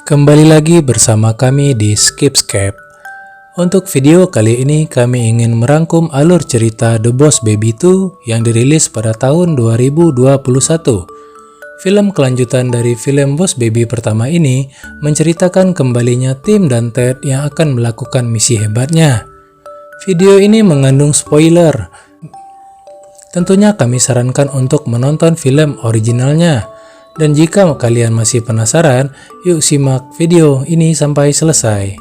Kembali lagi bersama kami di Skipscape. Untuk video kali ini kami ingin merangkum alur cerita The Boss Baby 2 yang dirilis pada tahun 2021. Film kelanjutan dari film Boss Baby pertama ini menceritakan kembalinya Tim dan Ted yang akan melakukan misi hebatnya. Video ini mengandung spoiler. Tentunya kami sarankan untuk menonton film originalnya. Dan jika kalian masih penasaran, yuk simak video ini sampai selesai.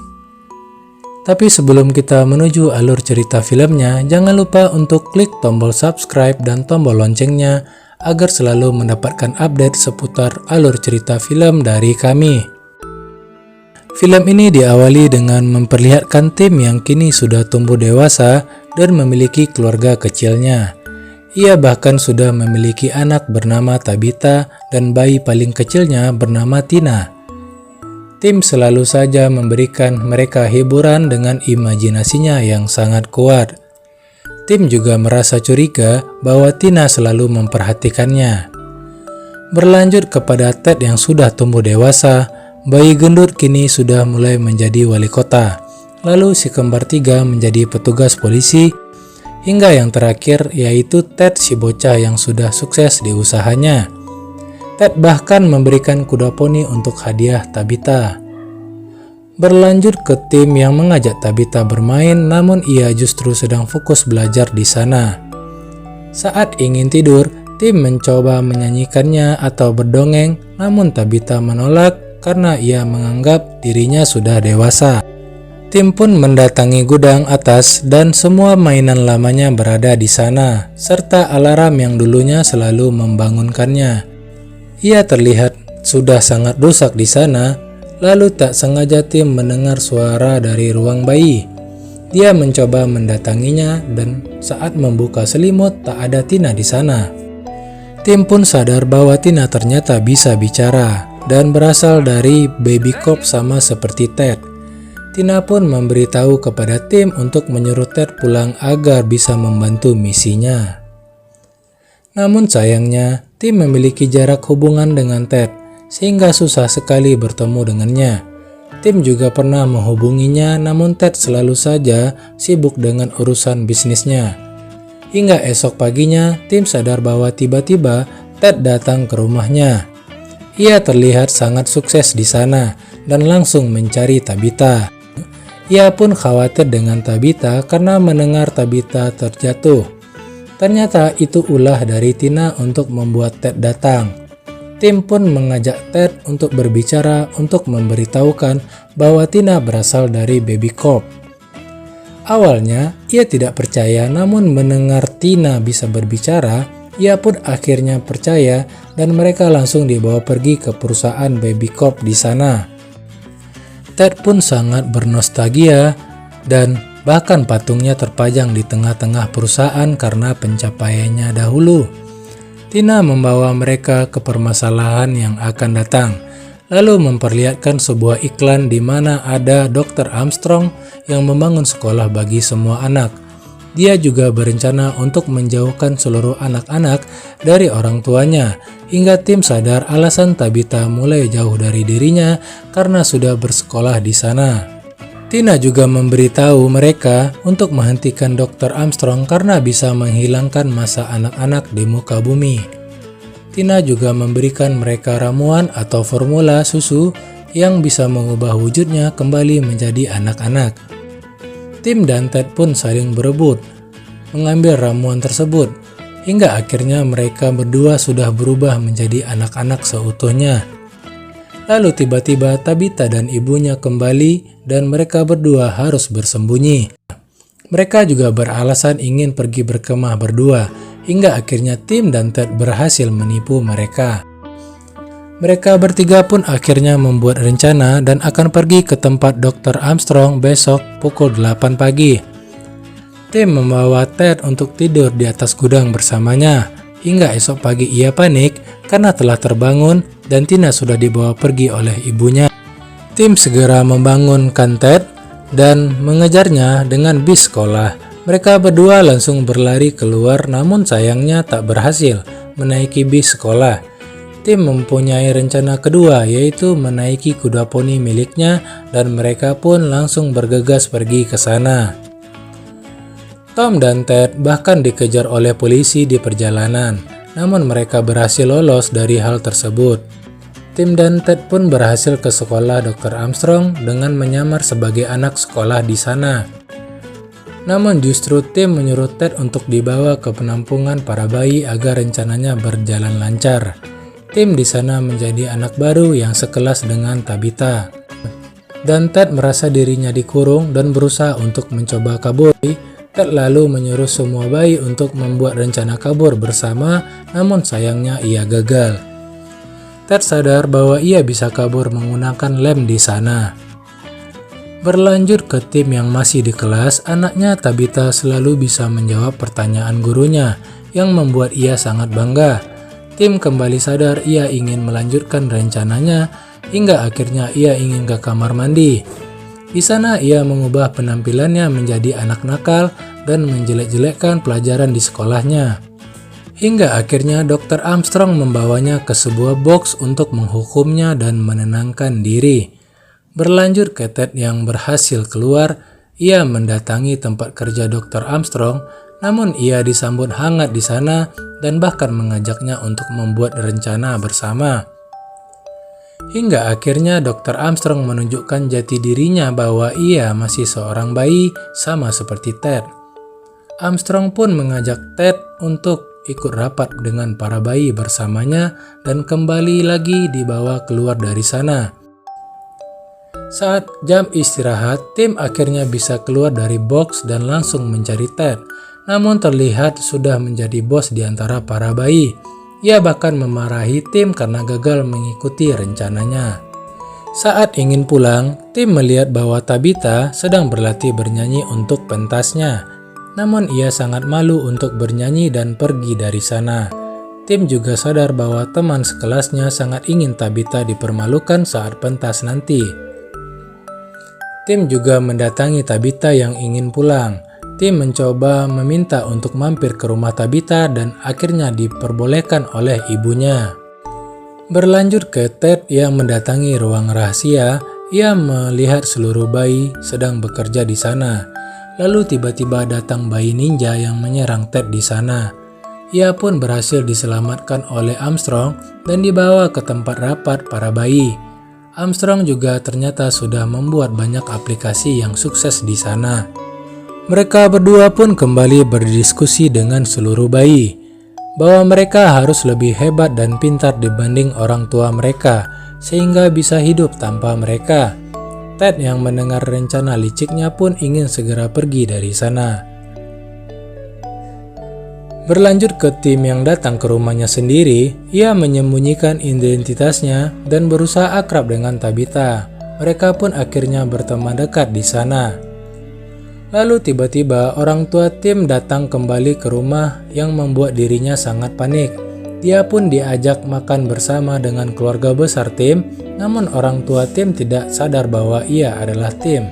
Tapi sebelum kita menuju alur cerita filmnya, jangan lupa untuk klik tombol subscribe dan tombol loncengnya agar selalu mendapatkan update seputar alur cerita film dari kami. Film ini diawali dengan memperlihatkan Tim yang kini sudah tumbuh dewasa dan memiliki keluarga kecilnya. Ia bahkan sudah memiliki anak bernama Tabitha dan bayi paling kecilnya bernama Tina. Tim selalu saja memberikan mereka hiburan dengan imajinasinya yang sangat kuat. Tim juga merasa curiga bahwa Tina selalu memperhatikannya. Berlanjut kepada Ted yang sudah tumbuh dewasa, bayi gendut kini sudah mulai menjadi wali kota. Lalu si kembar tiga menjadi petugas polisi. Hingga yang terakhir yaitu Ted si bocah yang sudah sukses di usahanya. Ted bahkan memberikan kuda poni untuk hadiah Tabitha. Berlanjut ke Tim yang mengajak Tabitha bermain, namun ia justru sedang fokus belajar di sana. Saat ingin tidur, Tim mencoba menyanyikannya atau berdongeng, namun Tabitha menolak karena ia menganggap dirinya sudah dewasa. Tim pun mendatangi gudang atas dan semua mainan lamanya berada di sana, serta alarm yang dulunya selalu membangunkannya. Ia terlihat sudah sangat rusak di sana, lalu tak sengaja Tim mendengar suara dari ruang bayi. Dia mencoba mendatanginya dan saat membuka selimut tak ada Tina di sana. Tim pun sadar bahwa Tina ternyata bisa bicara dan berasal dari baby cop sama seperti Ted. Tina pun memberitahu kepada Tim untuk menyuruh Ted pulang agar bisa membantu misinya. Namun sayangnya, Tim memiliki jarak hubungan dengan Ted, sehingga susah sekali bertemu dengannya. Tim juga pernah menghubunginya, namun Ted selalu saja sibuk dengan urusan bisnisnya. Hingga esok paginya, Tim sadar bahwa tiba-tiba Ted datang ke rumahnya. Ia terlihat sangat sukses di sana dan langsung mencari Tabitha. Ia pun khawatir dengan Tabitha karena mendengar Tabitha terjatuh. Ternyata itu ulah dari Tina untuk membuat Ted datang. Tim pun mengajak Ted untuk berbicara untuk memberitahukan bahwa Tina berasal dari baby cop. Awalnya ia tidak percaya, namun mendengar Tina bisa berbicara, ia pun akhirnya percaya dan mereka langsung dibawa pergi ke perusahaan baby cop di sana. Ted pun sangat bernostalgia dan bahkan patungnya terpajang di tengah-tengah perusahaan karena pencapaiannya dahulu. Tina membawa mereka ke permasalahan yang akan datang, lalu memperlihatkan sebuah iklan di mana ada Dr. Armstrong yang membangun sekolah bagi semua anak. Dia juga berencana untuk menjauhkan seluruh anak-anak dari orang tuanya, hingga Tim sadar alasan Tabitha mulai jauh dari dirinya karena sudah bersekolah di sana. Tina juga memberitahu mereka untuk menghentikan Dr. Armstrong karena bisa menghilangkan masa anak-anak di muka bumi. Tina juga memberikan mereka ramuan atau formula susu yang bisa mengubah wujudnya kembali menjadi anak-anak. Tim dan Ted pun saling berebut mengambil ramuan tersebut, hingga akhirnya mereka berdua sudah berubah menjadi anak-anak seutuhnya. Lalu tiba-tiba Tabitha dan ibunya kembali dan mereka berdua harus bersembunyi. Mereka juga beralasan ingin pergi berkemah berdua, hingga akhirnya Tim dan Ted berhasil menipu mereka. Mereka bertiga pun akhirnya membuat rencana dan akan pergi ke tempat Dr. Armstrong besok pukul 8 pagi. Tim membawa Ted untuk tidur di atas gudang bersamanya, hingga esok pagi ia panik karena telah terbangun dan Tina sudah dibawa pergi oleh ibunya. Tim segera membangunkan Ted dan mengejarnya dengan bis sekolah. Mereka berdua langsung berlari keluar, namun sayangnya tak berhasil menaiki bis sekolah. Tim mempunyai rencana kedua, yaitu menaiki kuda poni miliknya, dan mereka pun langsung bergegas pergi ke sana. Tom dan Ted bahkan dikejar oleh polisi di perjalanan, namun mereka berhasil lolos dari hal tersebut. Tim dan Ted pun berhasil ke sekolah Dr. Armstrong dengan menyamar sebagai anak sekolah di sana. Namun justru Tim menyuruh Ted untuk dibawa ke penampungan para bayi agar rencananya berjalan lancar. Tim di sana menjadi anak baru yang sekelas dengan Tabitha. Dan Ted merasa dirinya dikurung dan berusaha untuk mencoba kabur. Ted lalu menyuruh semua bayi untuk membuat rencana kabur bersama, namun sayangnya ia gagal. Ted sadar bahwa ia bisa kabur menggunakan lem di sana. Berlanjut ke Tim yang masih di kelas, anaknya Tabitha selalu bisa menjawab pertanyaan gurunya, yang membuat ia sangat bangga. Tim kembali sadar ia ingin melanjutkan rencananya, hingga akhirnya ia ingin ke kamar mandi. Di sana ia mengubah penampilannya menjadi anak nakal dan menjelek-jelekkan pelajaran di sekolahnya. Hingga akhirnya Dr. Armstrong membawanya ke sebuah box untuk menghukumnya dan menenangkan diri. Berlanjut ke Ted yang berhasil keluar, ia mendatangi tempat kerja Dr. Armstrong, namun ia disambut hangat di sana dan bahkan mengajaknya untuk membuat rencana bersama. Hingga akhirnya Dr. Armstrong menunjukkan jati dirinya bahwa ia masih seorang bayi sama seperti Ted. Armstrong pun mengajak Ted untuk ikut rapat dengan para bayi bersamanya dan kembali lagi dibawa keluar dari sana. Saat jam istirahat, Tim akhirnya bisa keluar dari box dan langsung mencari Ted. Namun terlihat sudah menjadi bos di antara para bayi. Ia bahkan memarahi Tim karena gagal mengikuti rencananya. Saat ingin pulang, Tim melihat bahwa Tabitha sedang berlatih bernyanyi untuk pentasnya. Namun ia sangat malu untuk bernyanyi dan pergi dari sana. Tim juga sadar bahwa teman sekelasnya sangat ingin Tabitha dipermalukan saat pentas nanti. Tim juga mendatangi Tabitha yang ingin pulang. Tim mencoba meminta untuk mampir ke rumah Tabitha dan akhirnya diperbolehkan oleh ibunya. Berlanjut ke Ted yang mendatangi ruang rahasia, ia melihat seluruh bayi sedang bekerja di sana. Lalu tiba-tiba datang bayi ninja yang menyerang Ted di sana. Ia pun berhasil diselamatkan oleh Armstrong dan dibawa ke tempat rapat para bayi. Armstrong juga ternyata sudah membuat banyak aplikasi yang sukses di sana. Mereka berdua pun kembali berdiskusi dengan seluruh bayi, bahwa mereka harus lebih hebat dan pintar dibanding orang tua mereka, sehingga bisa hidup tanpa mereka. Ted yang mendengar rencana liciknya pun ingin segera pergi dari sana. Berlanjut ke Tim yang datang ke rumahnya sendiri, ia menyembunyikan identitasnya dan berusaha akrab dengan Tabitha. Mereka pun akhirnya berteman dekat di sana. Lalu tiba-tiba orang tua Tim datang kembali ke rumah yang membuat dirinya sangat panik. Dia pun diajak makan bersama dengan keluarga besar Tim, namun orang tua Tim tidak sadar bahwa ia adalah Tim.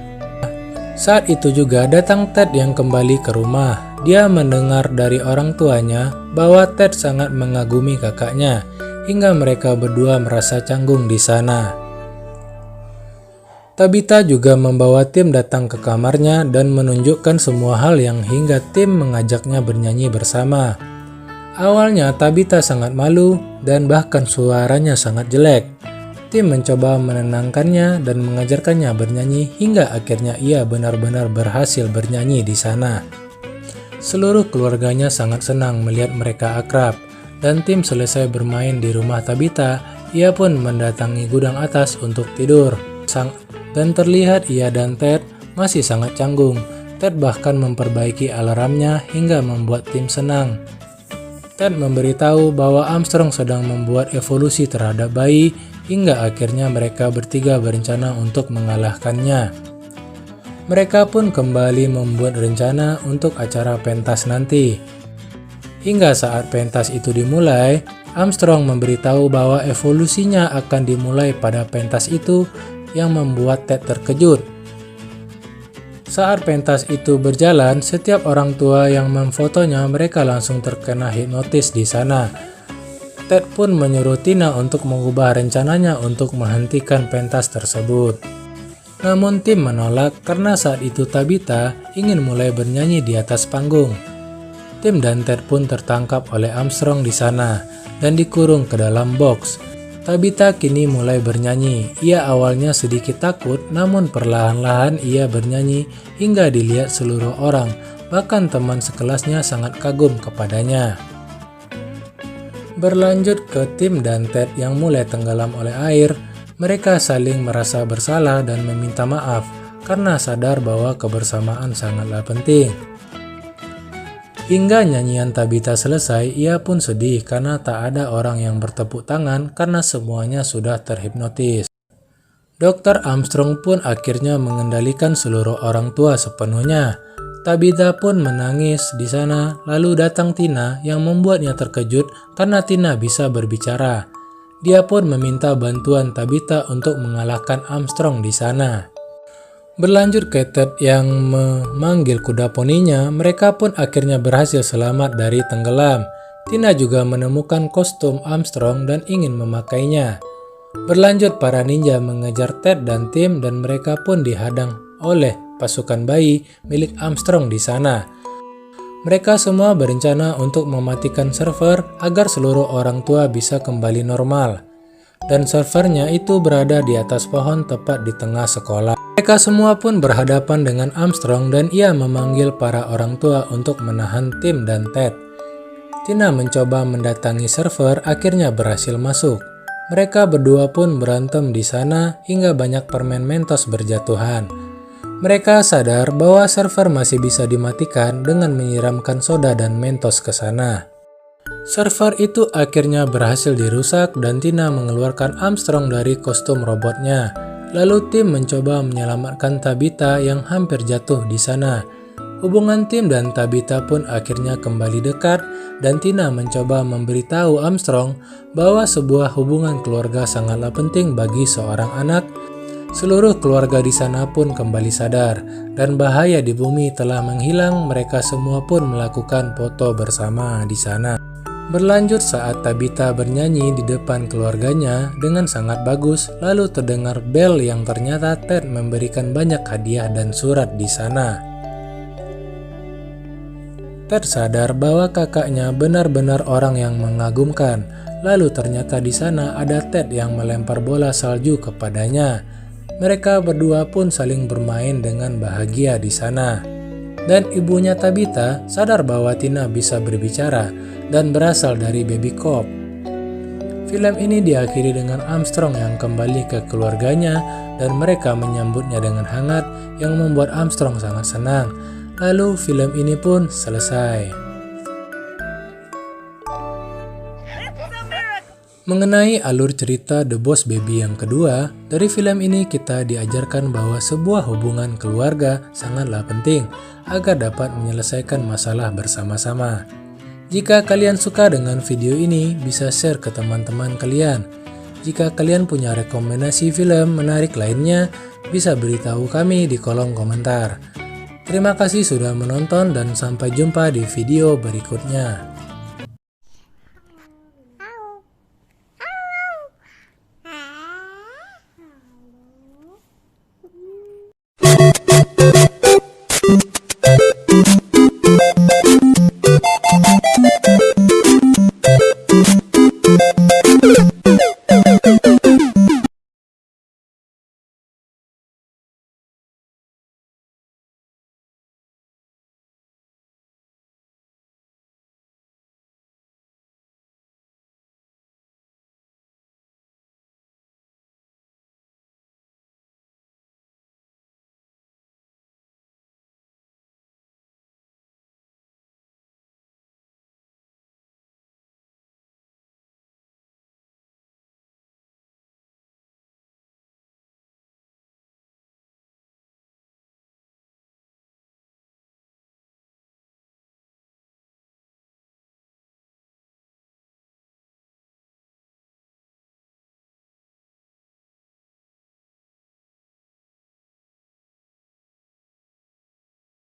Saat itu juga datang Ted yang kembali ke rumah. Dia mendengar dari orang tuanya bahwa Ted sangat mengagumi kakaknya, hingga mereka berdua merasa canggung di sana. Tabitha juga membawa Tim datang ke kamarnya dan menunjukkan semua hal yang hingga Tim mengajaknya bernyanyi bersama. Awalnya Tabitha sangat malu dan bahkan suaranya sangat jelek. Tim mencoba menenangkannya dan mengajarkannya bernyanyi hingga akhirnya ia benar-benar berhasil bernyanyi di sana. Seluruh keluarganya sangat senang melihat mereka akrab, dan Tim selesai bermain di rumah Tabitha. Ia pun mendatangi gudang atas untuk tidur. Dan terlihat ia dan Ted masih sangat canggung. Ted bahkan memperbaiki alarmnya hingga membuat Tim senang. Ted memberitahu bahwa Armstrong sedang membuat evolusi terhadap bayi hingga akhirnya mereka bertiga berencana untuk mengalahkannya. Mereka pun kembali membuat rencana untuk acara pentas nanti. Hingga saat pentas itu dimulai, Armstrong memberitahu bahwa evolusinya akan dimulai pada pentas itu, yang membuat Ted terkejut. Saat pentas itu berjalan, setiap orang tua yang memfotonya mereka langsung terkena hipnotis di sana. Ted pun menyuruh Tina untuk mengubah rencananya untuk menghentikan pentas tersebut. Namun Tim menolak karena saat itu Tabitha ingin mulai bernyanyi di atas panggung. Tim dan Ted pun tertangkap oleh Armstrong di sana dan dikurung ke dalam box. Tabitha kini mulai bernyanyi. Ia awalnya sedikit takut, namun perlahan-lahan ia bernyanyi hingga dilihat seluruh orang, bahkan teman sekelasnya sangat kagum kepadanya. Berlanjut ke Tim dan Ted yang mulai tenggelam oleh air, mereka saling merasa bersalah dan meminta maaf karena sadar bahwa kebersamaan sangatlah penting. Hingga nyanyian Tabitha selesai, ia pun sedih karena tak ada orang yang bertepuk tangan karena semuanya sudah terhipnotis. Dr. Armstrong pun akhirnya mengendalikan seluruh orang tua sepenuhnya. Tabitha pun menangis di sana, lalu datang Tina yang membuatnya terkejut karena Tina bisa berbicara. Dia pun meminta bantuan Tabitha untuk mengalahkan Armstrong di sana. Berlanjut ke Ted yang memanggil kuda poninya, mereka pun akhirnya berhasil selamat dari tenggelam. Tina juga menemukan kostum Armstrong dan ingin memakainya. Berlanjut para ninja mengejar Ted dan Tim dan mereka pun dihadang oleh pasukan bayi milik Armstrong di sana. Mereka semua berencana untuk mematikan server agar seluruh orang tua bisa kembali normal. Dan servernya itu berada di atas pohon tepat di tengah sekolah. Mereka semua pun berhadapan dengan Armstrong dan ia memanggil para orang tua untuk menahan Tim dan Ted. Tina mencoba mendatangi server, akhirnya berhasil masuk. Mereka berdua pun berantem di sana hingga banyak permen Mentos berjatuhan. Mereka sadar bahwa server masih bisa dimatikan dengan menyiramkan soda dan Mentos ke sana. Server itu akhirnya berhasil dirusak dan Tina mengeluarkan Armstrong dari kostum robotnya. Lalu Tim mencoba menyelamatkan Tabitha yang hampir jatuh di sana. Hubungan Tim dan Tabitha pun akhirnya kembali dekat dan Tina mencoba memberitahu Armstrong bahwa sebuah hubungan keluarga sangatlah penting bagi seorang anak. Seluruh keluarga di sana pun kembali sadar dan bahaya di bumi telah menghilang. Mereka semua pun melakukan foto bersama di sana. Berlanjut saat Tabitha bernyanyi di depan keluarganya dengan sangat bagus, lalu terdengar bel yang ternyata Ted memberikan banyak hadiah dan surat di sana. Ted sadar bahwa kakaknya benar-benar orang yang mengagumkan. Lalu ternyata di sana ada Ted yang melempar bola salju kepadanya. Mereka berdua pun saling bermain dengan bahagia di sana. Dan ibunya Tabitha sadar bahwa Tina bisa berbicara dan berasal dari Baby Cop. Film ini diakhiri dengan Armstrong yang kembali ke keluarganya dan mereka menyambutnya dengan hangat yang membuat Armstrong sangat senang. Lalu film ini pun selesai. Mengenai alur cerita The Boss Baby yang kedua, dari film ini kita diajarkan bahwa sebuah hubungan keluarga sangatlah penting agar dapat menyelesaikan masalah bersama-sama. Jika kalian suka dengan video ini, bisa share ke teman-teman kalian. Jika kalian punya rekomendasi film menarik lainnya, bisa beritahu kami di kolom komentar. Terima kasih sudah menonton dan sampai jumpa di video berikutnya.